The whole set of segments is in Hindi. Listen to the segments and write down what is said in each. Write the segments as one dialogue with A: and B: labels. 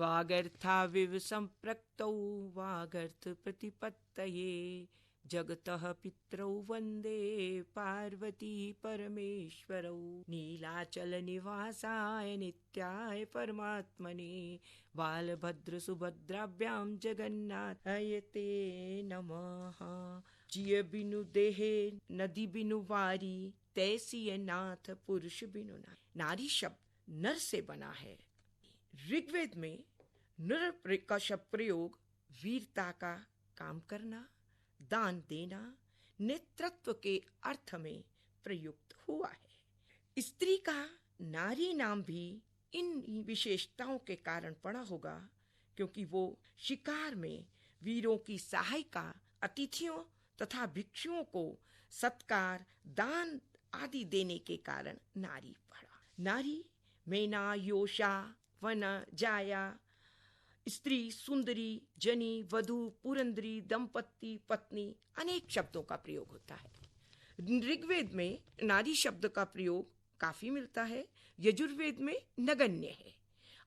A: वागर्थाविव संप्रक्तौ वागर्थ प्रतिपत्तये जगतः पितरौ वन्दे पार्वती परमेश्वरौ नीलाचल निवासाय नित्याय परमात्मने बालभद्र सुभद्राभ्यां जगन्नाथाय ते नमः। जिय बिनु देहे नदी बिनु वारी तैसी नाथ पुरुष बिनु नारी। नारी शब्द नर से बना है। ऋग्वेद में नर का शब्द प्रयोग वीरता का काम करना, दान देना, नेतृत्व के अर्थ में प्रयुक्त हुआ है। स्त्री का नारी नाम भी इन विशेषताओं के कारण पड़ा होगा, क्योंकि वो शिकार में वीरों की सहायता, अतिथियों तथा भिक्षुओं को सत्कार, दान आदि देने के कारण नारी पड़ा। नारी मेना, योषा, वन, जाया, स्त्री, सुंदरी, जनी, वधु, पुरंदरी, दंपत्ति, पत्नी अनेक शब्दों का प्रयोग होता है। ऋग्वेद में नारी शब्द का प्रयोग काफी मिलता है, यजुर्वेद में नगण्य है,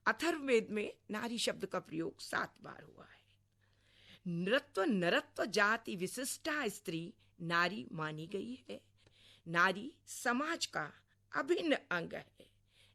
A: अथर्ववेद में नारी शब्द का प्रयोग 7 बार हुआ है। नृत्व नरत्व जाति विशिष्टा स्त्री नारी मानी गई है। नारी समाज का अभिन्न अंग है।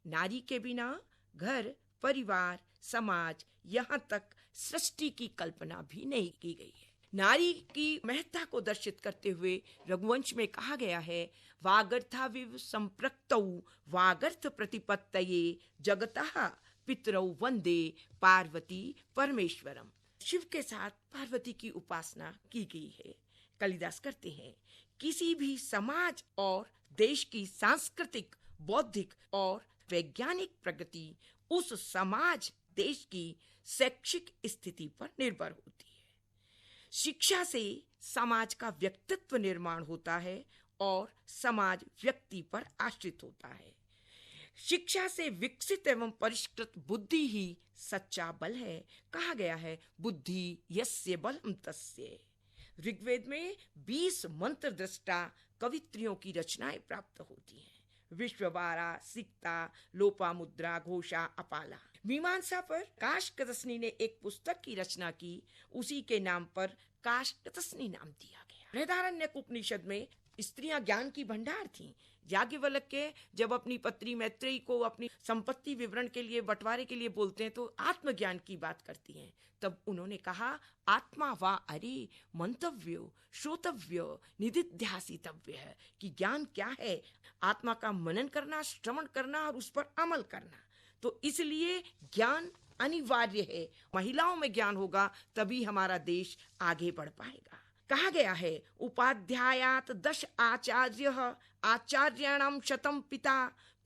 A: नारी के बिना घर, परिवार, समाज, यहाँ तक सृष्टि की कल्पना भी नहीं की गई है। नारी की महत्ता को दर्शित करते हुए रघुवंश में कहा गया है, वागर्थाविव संप्रक्तौ वागर्थ प्रतिपत्तये जगतः पितरौ वंदे पार्वती परमेश्वरम। शिव के साथ पार्वती की उपासना की गई है। कालिदास करते हैं, किसी भी समाज और देश की सांस्कृतिक, बौद्धिक और वैज्ञानिक प्रगति उस समाज, देश की शैक्षिक स्थिति पर निर्भर होती है। शिक्षा से समाज का व्यक्तित्व निर्माण होता है और समाज व्यक्ति पर आश्रित होता है। शिक्षा से विकसित एवं परिष्कृत बुद्धि ही सच्चा बल है। कहा गया है, बुद्धि यस्य बलम तस्य। ऋग्वेद में 20 मंत्र दृष्टा कवित्रियों की रचनाएं प्राप्त होती हैं। विश्ववारा, सिक्ता, लोपामुद्रा, घोषा, अपाला। मीमांसा पर काशकतस्नी ने एक पुस्तक की रचना की, उसी के नाम पर काशकतस्नी नाम दिया गया। बृहदारण्यक उपनिषद में स्त्रियां ज्ञान की भंडार थीं। याज्ञवल्क्य जब अपनी पत्नी मैत्रेयी को अपनी संपत्ति विवरण के लिए, बंटवारे के लिए बोलते हैं तो आत्मज्ञान की बात करती हैं। तब उन्होंने कहा, आत्मा वा अरे मंतव्यो श्रोतव्य निदिध्यासितव्य है, कि ज्ञान क्या है? आत्मा का मनन करना, श्रवण करना और उस पर अमल करना। तो इसलिए ज्ञान अनिवार्य है। महिलाओं में ज्ञान होगा तभी हमारा देश आगे बढ़ पाएगा। कहा गया है, उपाध्यायात 10 आचार्यः आचार्याणां 100 पिता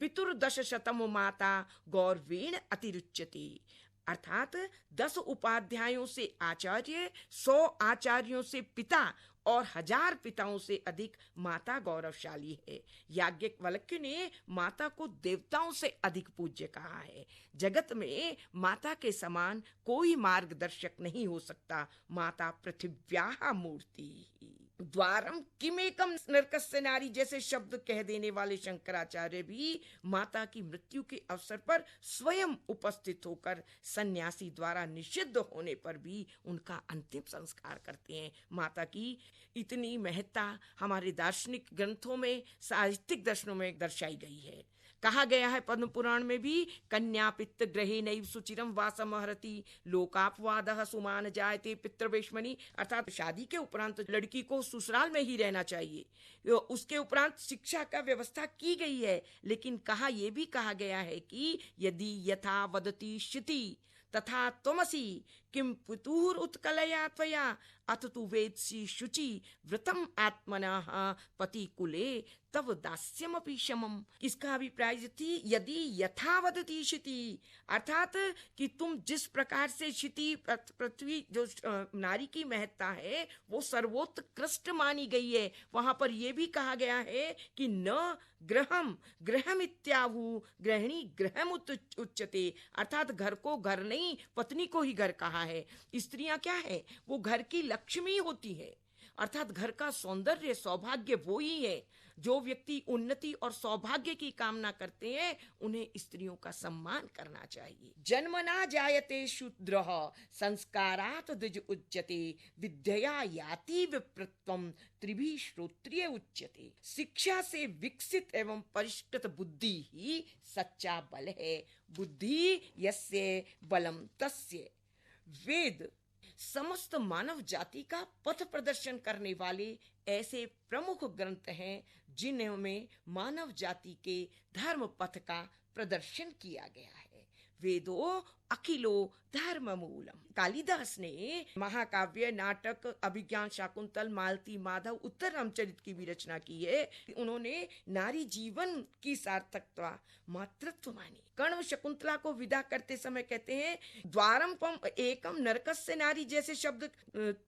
A: पितुर्दश शतम माता गौरवेण अतिरुच्यते। अर्थात 10 उपाध्यायों से आचार्य, 100 आचार्यों से पिता और 1000 पिताओं से अधिक माता गौरवशाली है। याज्ञवल्क्य ने माता को देवताओं से अधिक पूज्य कहा है। जगत में माता के समान कोई मार्गदर्शक नहीं हो सकता। माता पृथिव्याः मूर्ति। द्वारम किमेकम नरकस्य नारी जैसे शब्द कह देने वाले शंकराचार्य भी माता की मृत्यु के अवसर पर स्वयं उपस्थित होकर सन्यासी द्वारा निषिद्ध होने पर भी उनका अंतिम संस्कार करते हैं। माता की इतनी महत्ता हमारे दार्शनिक ग्रंथों में, साहित्यिक दर्शनों में दर्शाई गई है। कहा गया है पद्म पुराण में भी, कन्या पित्त ग्रहे नैव सुचिरम वासमहरति लोकापवादः सुमान जायते पितृवेश्मनि। अर्थात शादी के उपरांत लड़की को ससुराल में ही रहना चाहिए। उसके उपरांत शिक्षा का व्यवस्था की गई है, लेकिन ये भी कहा गया है कि यदि यथा वदति शिति तथा त्वमसि किम पितुर उत्कलया त्वया अथ तु वेत्सि शुचि व्रतम आत्मनः पति कुले तव दास्यमपि शमम। इसका अभिप्राय थी, यदि यथावदति शिति, अर्थात कि तुम जिस प्रकार से शिति पृथ्वी जो नारी की महत्ता है वो सर्वोत्कृष्ट मानी गई है। वहां पर यह भी कहा गया है कि न ग्रहम ग्रहमित्याहु गृहिणी ग्रहमुत उच्यते। अर्थात घर को घर नहीं, पत्नी को ही घर कहा है। स्त्रियां क्या है? वो घर की लक्ष्मी होती है। अर्थात घर का सौंदर्य, सौभाग्य वो ही है। जो व्यक्ति उन्नति और सौभाग्य की कामना करते हैं उन्हें स्त्रियों का सम्मान करना चाहिए। जन्मना जायते शूद्रः संस्कारात् द्विज उच्यते विद्यया याति विप्रत्वम त्रिभिः श्रोत्रिय उच्यते। शिक्षा से विकसित एवं परिष्कृत बुद्धि ही सच्चा बल है। बुद्धि यस्य बलम तस्य। वेद समस्त मानव जाति का पथ प्रदर्शन करने वाले ऐसे प्रमुख ग्रंथ हैं जिनमें मानव जाति के धर्म पथ का प्रदर्शन किया गया है। वेदो अखिलो धर्म मूलम। कालिदास ने महाकाव्य, नाटक, अभिज्ञान शाकुंतल, मालती, माधव, उत्तर रामचरित की भी रचना की है। उन्होंने नारी जीवन की सार्थकता, मातृत्व मानी। कर्ण शकुंतला को विदा करते समय कहते हैं, द्वारम पम एकम नरकस्य नारी जैसे शब्द,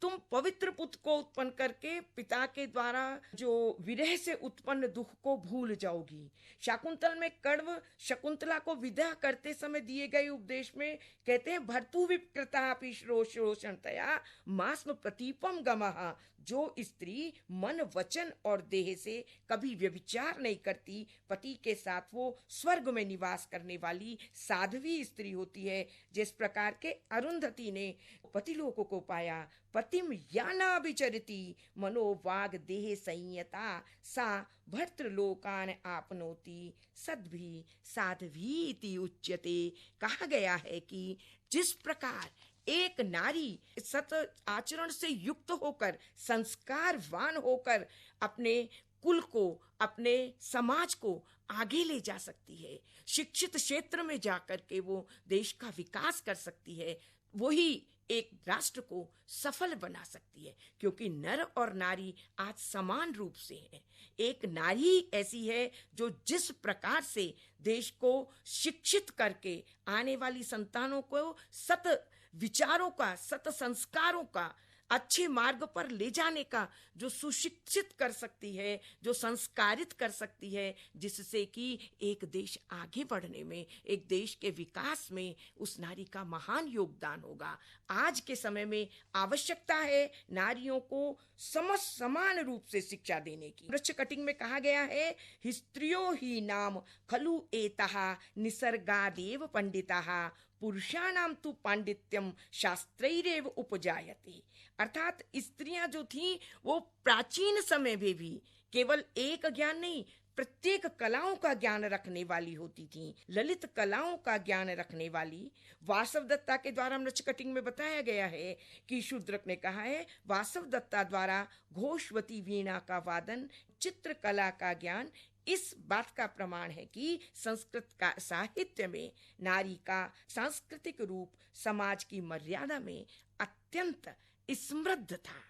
A: तुम पवित्र पुत्र को उत्पन्न करके पिता के द्वारा जो विरह से उत्पन्न दुख को भूल जाओगी। शाकुंतल में कण्व शकुंतला को विदा करते समय दिए गए उपदेश में कहते हैं, भर्तु विकृतापि रोषणतया मास्म प्रतीपम गमः। जो स्त्री मन, वचन और देह से कभी व्यभिचार नहीं करती, पति के साथ वो स्वर्ग में निवास करने वाली साध्वी स्त्री होती है। जिस प्रकार के अरुंधति ने पतिलोक को पाया, पतिम याना विचरती मनोवाग देह संयता सा भर्तृलोकान आपनोति सद्भी साध्वी इति उच्यते। कहा गया है कि जिस प्रकार एक नारी सत आचरण से युक्त होकर, संस्कारवान होकर अपने कुल को, अपने समाज को आगे ले जा सकती है, शिक्षित क्षेत्र में जाकर के वो देश का विकास कर सकती है, वही एक राष्ट्र को सफल बना सकती है। क्योंकि नर और नारी आज समान रूप से हैं। एक नारी ऐसी है जो जिस प्रकार से देश को शिक्षित करके आने वाली संतानों को सत विचारों का, सत संस्कारों का, अच्छे मार्ग पर ले जाने का जो सुशिक्षित कर सकती है, जो संस्कारित कर सकती है, जिससे कि एक देश आगे बढ़ने में, एक देश के विकास में उस नारी का महान योगदान होगा। आज के समय में आवश्यकता है नारियों को समान रूप से शिक्षा देने की। वृक्ष कटिंग में कहा गया है, स्त्रियो ही नाम खलु एतः निसर्गादेव पंडितः पुरुषाणाम तु पांडित्यम शास्त्रैरेव उपजायते। अर्थात स्त्रियां जो थीं वो प्राचीन समय में भी केवल एक ज्ञान नहीं, प्रत्येक कलाओं का ज्ञान रखने वाली होती थीं। ललित कलाओं का ज्ञान रखने वाली वासव दत्ता के द्वारा मृच्छ कटिंग में बताया गया है कि शूद्रक ने कहा है, वासव दत्ता द्वारा घोषवती वीणा का वादन, चित्रकला का ज्ञान इस बात का प्रमाण है कि संस्कृत का साहित्य में नारी का सांस्कृतिक रूप समाज की मर्यादा में अत्यंत समृद्ध था।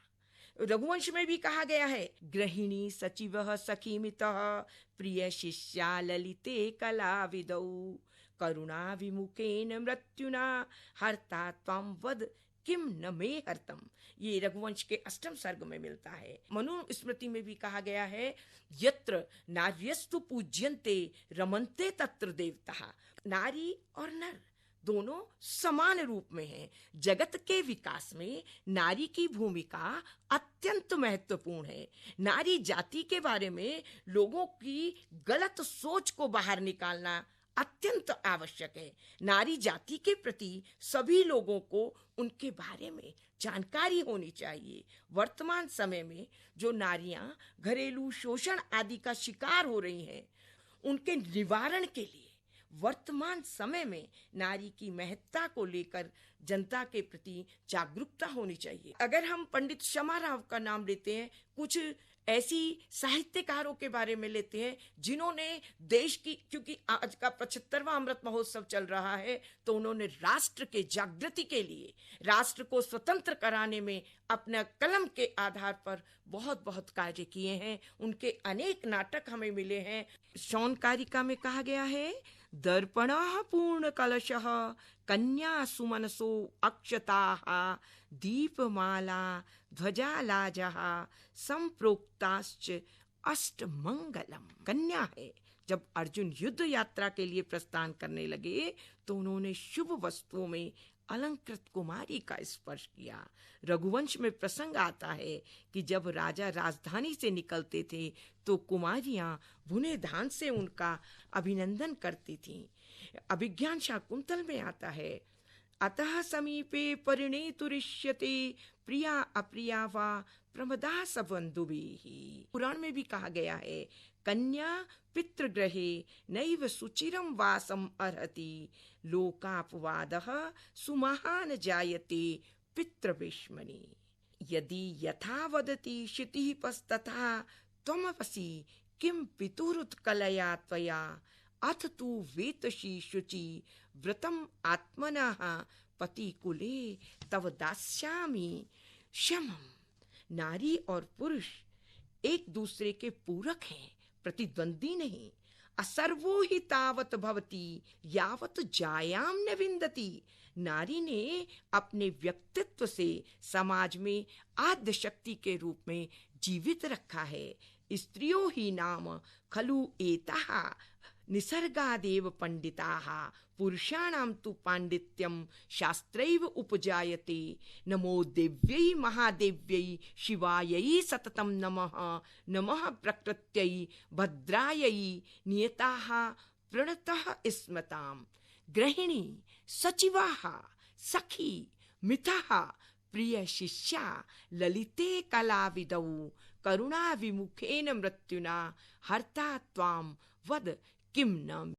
A: रघुवंश में भी कहा गया है, गृहिणी सचिवः सखीमितः प्रिय शिष्या ललिते कला विदौ करुणा विमुखेन मृत्युना हर्ता त्वं वद किम न मे हर्तम। ये रघुवंश के 8वें सर्ग में मिलता है। मनु स्मृति में भी कहा गया है, यत्र नार्यस्तु पूज्यन्ते रमन्ते तत्र देवताः। नारी और नर दोनों समान रूप में हैं। जगत के विकास में नारी की भूमिका अत्यंत महत्वपूर्ण है। नारी जाति के बारे में लोगों की गलत सोच को बाहर निकालना अत्यंत आवश्यक है। नारी जाति के प्रति सभी लोगों को उनके बारे में जानकारी होनी चाहिए। वर्तमान समय में जो नारियां घरेलू शोषण आदि का शिकार हो रही हैं, उनके निवारण के लिए वर्तमान समय में नारी की महत्ता को लेकर जनता के प्रति जागरूकता होनी चाहिए। अगर हम पंडित क्षमा राव का नाम लेते हैं, कुछ ऐसी साहित्यकारों के बारे में लेते हैं जिन्होंने देश की, क्योंकि आज का 75वां अमृत महोत्सव चल रहा है, तो उन्होंने राष्ट्र के जागृति के लिए, राष्ट्र को स्वतंत्र कराने में अपना कलम के आधार पर बहुत बहुत कार्य किए हैं। उनके अनेक नाटक हमें मिले हैं। शौनकारिका में कहा गया है, दर्पणः पूर्ण कलशः कन्या सुमनसो अक्षताः दीपमाला ध्वजालाजः संप्रोक्ताश्च अष्टमंगलम। कन्या है। जब अर्जुन युद्ध यात्रा के लिए प्रस्थान करने लगे तो उन्होंने शुभ वस्तुओं में अलंकृत कुमारी का स्पर्श किया। रघुवंश में प्रसंग आता है कि जब राजा राजधानी से निकलते थे तो कुमारियां भुने धान से उनका अभिनंदन करती थीं। अभिज्ञान शाकुंतल में आता है, अतः समीपे परिणेतुरिष्यते प्रिया अप्रिया वा प्रमदा सबंधुभिः। पुराण में भी कहा गया है, कन्या पितृगृहे नैव सुचिरं वासम अर्हति, लोकापवादः सुमहान जायते पितृविष्मनि। यदि यथा वदति क्षितिः पस्तथा त्वमवसि किं पितुरुत्कलया त्वया, अथ तु वेतसि शुचि व्रतम आत्मनः पतिकुले तव दास्यामि क्षमम्। नारी और पुरुष एक दूसरे के पूरक हैं, प्रतिद्वंदी नहीं। असर्वो हि तावत भवति यावत जायाम न विन्दति। नारी ने अपने व्यक्तित्व से समाज में आद्य शक्ति के रूप में जीवित रखा है। स्त्रियो ही नाम खलु एताः निसर्गादेव पंडिताः, पुरुषाणां तु पांडित्यं शास्त्रैव उपजायते। नमो देव्यै महादेव्यै शिवायै सततं नमः। नमः प्रकृत्यै भद्रायै नियताः प्रणतः स्मताम्। गृहिणी सचिवाः सखी मिथः प्रिय शिष्या ललिते कलाविदौ, करुणा विमुखेन मृत्युना हर्ता त्वां वद किं न।